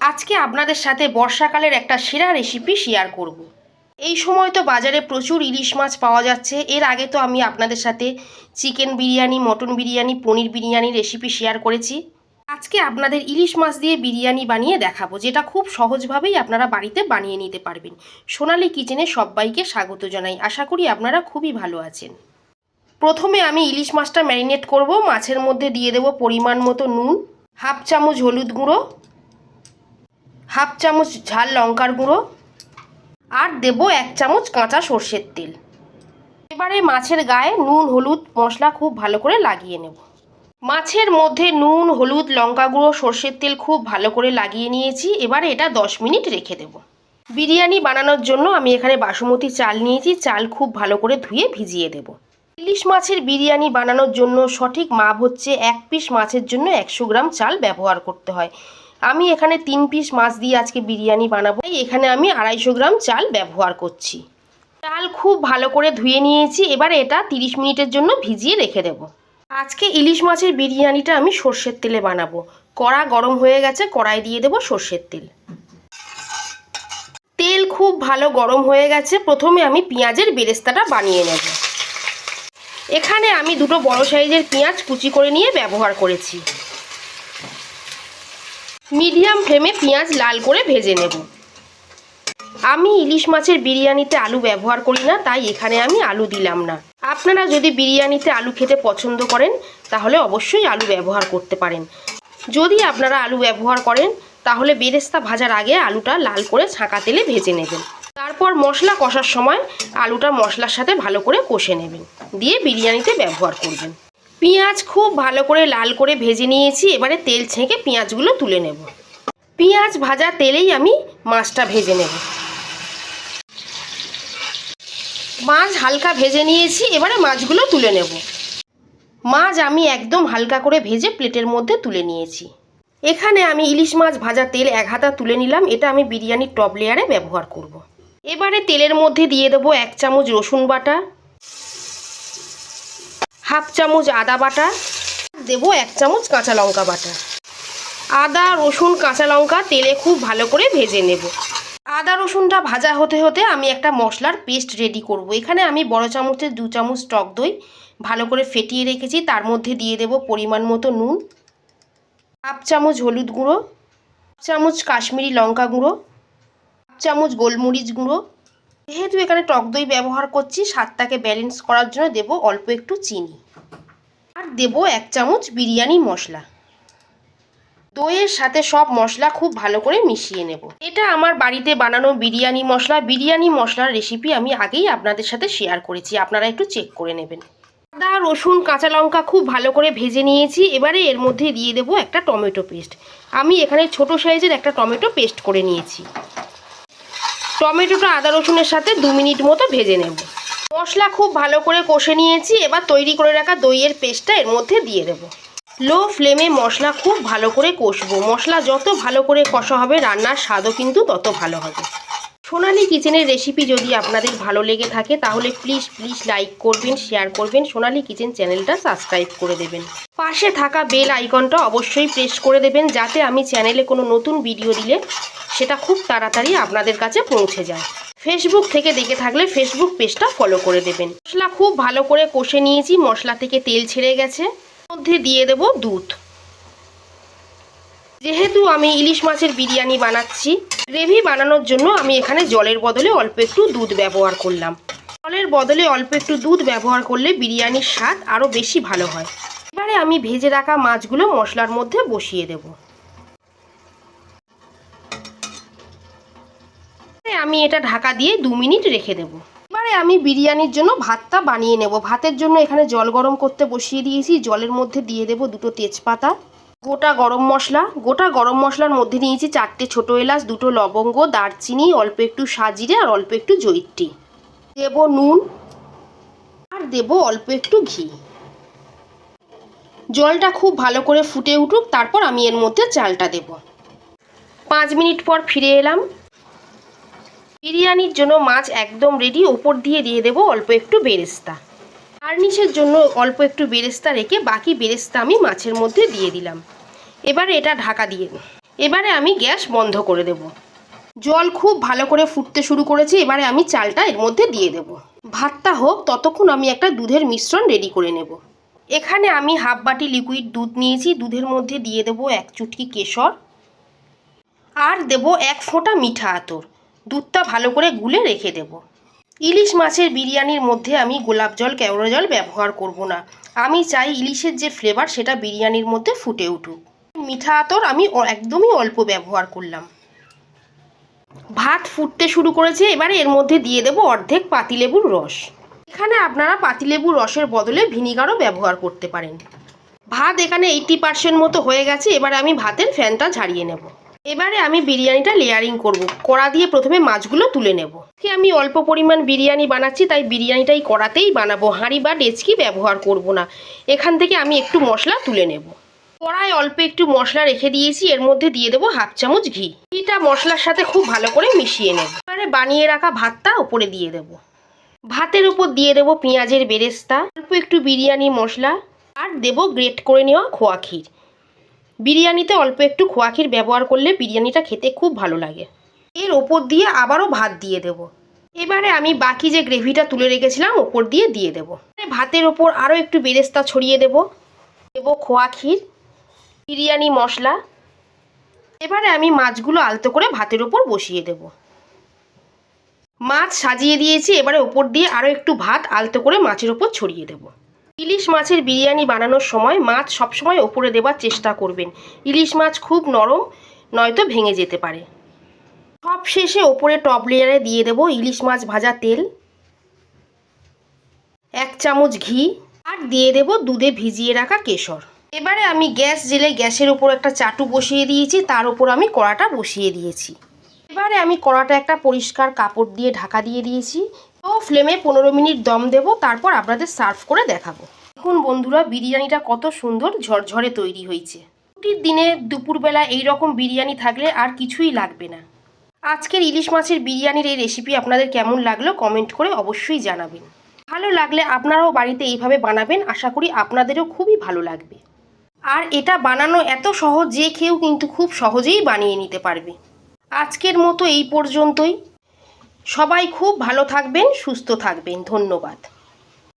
আজকে আপনাদের সাথে বর্ষাকালের একটা সেরা রেসিপি শেয়ার করব। এই সময় তো বাজারে প্রচুর ইলিশ মাছ পাওয়া যাচ্ছে। এর আগে তো আমি আপনাদের সাথে চিকেন বিরিয়ানি, মটন বিরিয়ানি, পনির বিরিয়ানি রেসিপি শেয়ার করেছি। আজকে আপনাদের ইলিশ মাছ দিয়ে বিরিয়ানি বানিয়ে দেখাবো, যেটা খুব সহজভাবেই আপনারা বাড়িতে বানিয়ে নিতে পারবেন। সোনালী কিচেনে সবাইকে স্বাগত জানাই। আশা করি আপনারা খুবই ভালো আছেন। প্রথমে আমি ইলিশ মাছটা ম্যারিনেট করব। মাছের মধ্যে দিয়ে দেব পরিমাণ মতো নুন, হাফ চামচ হলুদ গুঁড়ো, হাফ চামচ ঝাল লঙ্কার গুঁড়ো, আর দেব 1 চামচ কাঁচা সর্ষের তেল। এবারে মাছের গায়ে নুন হলুদ মশলা খুব ভালো করে লাগিয়ে নেব। মাছের মধ্যে নুন হলুদ লঙ্কা গুঁড়ো সর্ষের তেল খুব ভালো করে লাগিয়ে নিয়েছি। এবারে এটা 10 মিনিট রেখে দেব। বিরিয়ানি বানানোর জন্য আমি এখানে বাসমতি চাল নিয়েছি। চাল খুব ভালো করে ধুয়ে ভিজিয়ে দেব। ইলিশ মাছের বিরিয়ানি বানানোর জন্য সঠিক মাপ হচ্ছে 1 পিস মাছের জন্য 100 গ্রাম চাল ব্যবহার করতে হয়। আমি এখানে 3 পিস মাছ দিয়ে আজকে বিরিয়ানি বানাবো। এখানে আমি 250 গ্রাম চাল ব্যবহার করছি। চাল খুব ভালো করে ধুয়ে নিয়েছি। এবারে এটা 30 মিনিটের জন্য ভিজিয়ে রেখে দেব। আজকে ইলিশ মাছের বিরিয়ানিটা আমি সর্ষের তেলে বানাবো। কড়া গরম হয়ে গেছে, কড়াই দিয়ে দেব সর্ষের তেল। তেল খুব ভালো গরম হয়ে গেছে। প্রথমে আমি পেঁয়াজের বেরেস্তাটা বানিয়ে নেব। এখানে আমি দুটো বড় সাইজের পেঁয়াজ কুচি করে নিয়ে ব্যবহার করেছি। মিডিয়াম ফ্লেমে পেঁয়াজ লাল করে ভেজে নেব। আমি ইলিশ মাছের বিরিয়ানিতে আলু ব্যবহার করি না, তাই এখানে আমি আলু দিলাম না। আপনারা যদি বিরিয়ানিতে আলু খেতে পছন্দ করেন তাহলে অবশ্যই আলু ব্যবহার করতে পারেন। যদি আপনারা আলু ব্যবহার করেন তাহলে বেরেস্তা ভাজার আগে আলুটা লাল করে ছাঁকা তেলে ভেজে নেবেন। তারপর মশলা কষার সময় আলুটা মশলার সাথে ভালো করে কষে নেবেন, দিয়ে বিরিয়ানিতে ব্যবহার করবেন। পেঁয়াজ খুব ভালো করে লাল করে ভেজে নিয়েছি। এবারে তেল ছেঁকে পেঁয়াজগুলো তুলে নেব। পেঁয়াজ ভাজা তেলেই আমি মাছটা ভেজে নেব। মাছ হালকা ভেজে নিয়েছি। এবারে মাছগুলো তুলে নেব। মাছ আমি একদম হালকা করে ভেজে প্লেটের মধ্যে তুলে নিয়েছি। এখানে আমি ইলিশ মাছ ভাজা তেল 1 হাতা তুলে নিলাম। এটা আমি বিরিয়ানির টপ লেয়ারে ব্যবহার করব। এবারে তেলের মধ্যে দিয়ে দেবো 1 চামচ রসুন বাটা, হাফ চামচ আদা বাটা, দেব 1 চামচ কাঁচা লঙ্কা বাটা। আদা রসুন কাঁচা লঙ্কা তেলে খুব ভালো করে ভেজে নেব। আদা রসুনটা ভাজা হতে হতে আমি একটা মশলার পেস্ট রেডি করব। এখানে আমি বড় চামচের 2 চামচ টক দই ভালো করে ফেটিয়ে রেখেছি। তার মধ্যে দিয়ে দেব পরিমাণ মতো নুন, হাফ চামচ হলুদ গুঁড়ো, হাফ চামচ কাশ্মীরি লঙ্কা গুঁড়ো, হাফ চামচ গোলমরিচ গুঁড়ো। যেহেতু এখানে টক দই ব্যবহার করছি, স্বাদটাকে ব্যালেন্স করার জন্য দেব অল্প একটু চিনি, আর দেব 1 চামচ বিরিয়ানি মশলা। দইয়ের সাথে সব মশলা খুব ভালো করে মিশিয়ে নেব। এটা আমার বাড়িতে বানানো বিরিয়ানি মশলা। বিরিয়ানি মশলার রেসিপি আমি আগেই আপনাদের সাথে শেয়ার করেছি, আপনারা একটু চেক করে নেবেন। আদা রসুন কাঁচা লঙ্কা খুব ভালো করে ভেজে নিয়েছি। এবারে এর মধ্যে দিয়ে দেব একটা টমেটো পেস্ট। আমি এখানে ছোট সাইজের একটা টমেটো পেস্ট করে নিয়েছি। টমেটোটা আদা রসুনের সাথে 2 মিনিট মতো ভেজে নেব। মশলা খুব ভালো করে কষে নিয়েছি। এবার তৈরি করে রাখা দইয়ের পেস্টটা এর মধ্যে দিয়ে দেব। লো ফ্লেমে মশলা খুব ভালো করে কষবো। মশলা যত ভালো করে কষা হবে রান্নার স্বাদও কিন্তু তত ভালো হবে। সোনালী কিচেনের রেসিপি যদি আপনাদের ভালো লেগে থাকে তাহলে প্লিজ লাইক করবেন, শেয়ার করবেন, সোনালী কিচেন চ্যানেলটা সাবস্ক্রাইব করে দেবেন। পাশে থাকা বেল আইকনটা অবশ্যই প্রেস করে দেবেন, যাতে আমি চ্যানেলে কোনো নতুন ভিডিও দিলে সেটা খুব তাড়াতাড়ি আপনাদের কাছে পৌঁছে যায়। ফেসবুক থেকে দেখে থাকলে ফেসবুক পেজটা ফলো করে দেবেন। মশলা খুব ভালো করে কষে নিয়েছি। মশলা থেকে তেল ছেড়ে গেছে। মধ্যে দিয়ে দেব দুধ। যেহেতু আমি ইলিশ মাছের বিরিয়ানি বানাচ্ছি, গ্রেভি বানানোর জন্য আমি এখানে জলের বদলে অল্প একটু দুধ ব্যবহার করলাম। জলের বদলে অল্প একটু দুধ ব্যবহার করলে বিরিয়ানির স্বাদ আরও বেশি ভালো হয়। এবারে আমি ভেজে রাখা মাছগুলো মশলার মধ্যে বসিয়ে দেব। আমি এটা ঢাকা দিয়ে 2 মিনিট রেখে দেব। এবারে আমি বিরিয়ানির জন্য ভাতটা বানিয়ে নেব। ভাতের জন্য এখানে জল গরম করতে বসিয়ে দিয়েছি। জলের মধ্যে দিয়ে দেব 2টো তেজপাতা, গোটা গরম মশলা। গোটা গরম মশলার মধ্যে নিয়েছি 4টে ছোটো এলাচ, 2টো লবঙ্গ, দারচিনি, অল্প একটু সাজিরে আর অল্প একটু জয়িত্রী। দেব নুন, আর দেব অল্প একটু ঘি। জলটা খুব ভালো করে ফুটে উঠুক, তারপর আমি এর মধ্যে চালটা দেব। 5 মিনিট পর ফিরে এলাম। বিরিয়ানির জন্য মাছ একদম রেডি। ওপর দিয়ে দেব অল্প একটু বেরেস্তা। গার্নিশের জন্য অল্প একটু বেরেস্তা রেখে বাকি বেরেস্তা আমি মাছের মধ্যে দিয়ে দিলাম। এবারে এটা ঢাকা দিয়ে এবারে আমি গ্যাস বন্ধ করে দেব। জল খুব ভালো করে ফুটতে শুরু করেছে। এবারে আমি চালটা এর মধ্যে দিয়ে দেব। ভাতটা হোক ততক্ষণ আমি একটা দুধের মিশ্রণ রেডি করে নেব। এখানে আমি হাফ বাটি লিকুইড দুধ নিয়েছি। দুধের মধ্যে দিয়ে দেব 1 চুটকি কেশর আর দেব 1 ফোঁটা মিঠা আতর। দুধটা ভালো করে গুলে রেখে দেব। ইলিশ মাছের বিরিয়ানির মধ্যে আমি গোলাপ জল কেওড়া জল ব্যবহার করব না। আমি চাই ইলিশের যে ফ্লেভার সেটা বিরিয়ানির মধ্যে ফুটে উঠুক। মিঠা আতর আমি একদমই অল্প ব্যবহার করলাম। ভাত ফুটতে শুরু করেছে। এবারে এর মধ্যে দিয়ে দেব অর্ধেক পাতিলেবুর রস। এখানে আপনারা পাতিলেবুর রসের বদলে ভিনিগারও ব্যবহার করতে পারেন। ভাত এখানে 80% মতো হয়ে গেছে। এবারে আমি ভাতের ফ্যানটা ঝাড়িয়ে নেব। এবারে আমি বিরিয়ানিটা লেয়ারিং করব। কড়া দিয়ে প্রথমে মাছগুলো তুলে নেব। আমি অল্প পরিমাণ বিরিয়ানি বানাচ্ছি, তাই বিরিয়ানিটাই কড়াতেই বানাবো। হাঁড়ি বা ডেচকি ব্যবহার করব না। এখান থেকে আমি একটু মশলা তুলে নেব। কড়ায় অল্প একটু মশলা রেখে দিয়েছি। এর মধ্যে দিয়ে দেবো 1/2 চামচ ঘি। ঘিটা মশলার সাথে খুব ভালো করে মিশিয়ে নেব। এবারে বানিয়ে রাখা ভাতটা ওপরে দিয়ে দেব। ভাতের উপর দিয়ে দেবো পেঁয়াজের বেরেস্তা, অল্প একটু বিরিয়ানি মশলা আর দেব গ্রেট করে নেওয়া খোয়া ক্ষীর। বিরিয়ানিতে অল্প একটু খোয়া ক্ষীর ব্যবহার করলে বিরিয়ানিটা খেতে খুব ভালো লাগে। এর ওপর দিয়ে আবারও ভাত দিয়ে দেব। এবারে আমি বাকি যে গ্রেভিটা তুলে রেখেছিলাম ওপর দিয়ে দেব। ভাতের ওপর আরও একটু বেরেস্তা ছড়িয়ে দেব। দেব খোয়া ক্ষীর, বিরিয়ানি মশলা। এবারে আমি মাছগুলো আলতো করে ভাতের ওপর বসিয়ে দেব। মাছ সাজিয়ে দিয়েছি। এবারে ওপর দিয়ে আরও একটু ভাত আলতো করে মাছের ওপর ছড়িয়ে দেব। ইলিশ মাছের বিরিয়ানি বানানোর সময় মাছ সবসময় ওপরে দেবার চেষ্টা করবেন। ইলিশ মাছ খুব নরম, নয়তো ভেঙে যেতে পারে। সব শেষে ওপরে টপ লেয়ারে দিয়ে দেব ইলিশ মাছ ভাজা তেল, 1 চামচ ঘি আর দিয়ে দেব দুধে ভিজিয়ে রাখা কেশর। এবারে আমি গ্যাস জেলে গ্যাসের ওপর একটা চাটু বসিয়ে দিয়েছি। তার ওপর আমি কড়াটা বসিয়ে দিয়েছি। এবারে আমি কড়াটা একটা পরিষ্কার কাপড় দিয়ে ঢাকা দিয়ে দিয়েছি। তো ফ্লেমে 15 মিনিট দম দেব, তারপর আপনাদের সার্ভ করে দেখাবো। দেখুন বন্ধুরা, বিরিয়ানিটা কত সুন্দর ঝরঝরে তৈরি হয়েছে। ছুটির দিনে দুপুরবেলা এই রকম বিরিয়ানি থাকলে আর কিছুই লাগবে না। আজকের ইলিশ মাছের বিরিয়ানির এই রেসিপি আপনাদের কেমন লাগলো কমেন্ট করে অবশ্যই জানাবেন। ভালো লাগলে আপনারাও বাড়িতে এইভাবে বানাবেন। আশা করি আপনাদেরও খুবই ভালো লাগবে। আর এটা বানানো এত সহজ যে কেউ কিন্তু খুব সহজেই বানিয়ে নিতে পারবে। আজকের মতো এই পর্যন্তই। সবাই খুব ভালো থাকবেন, সুস্থ থাকবেন। ধন্যবাদ।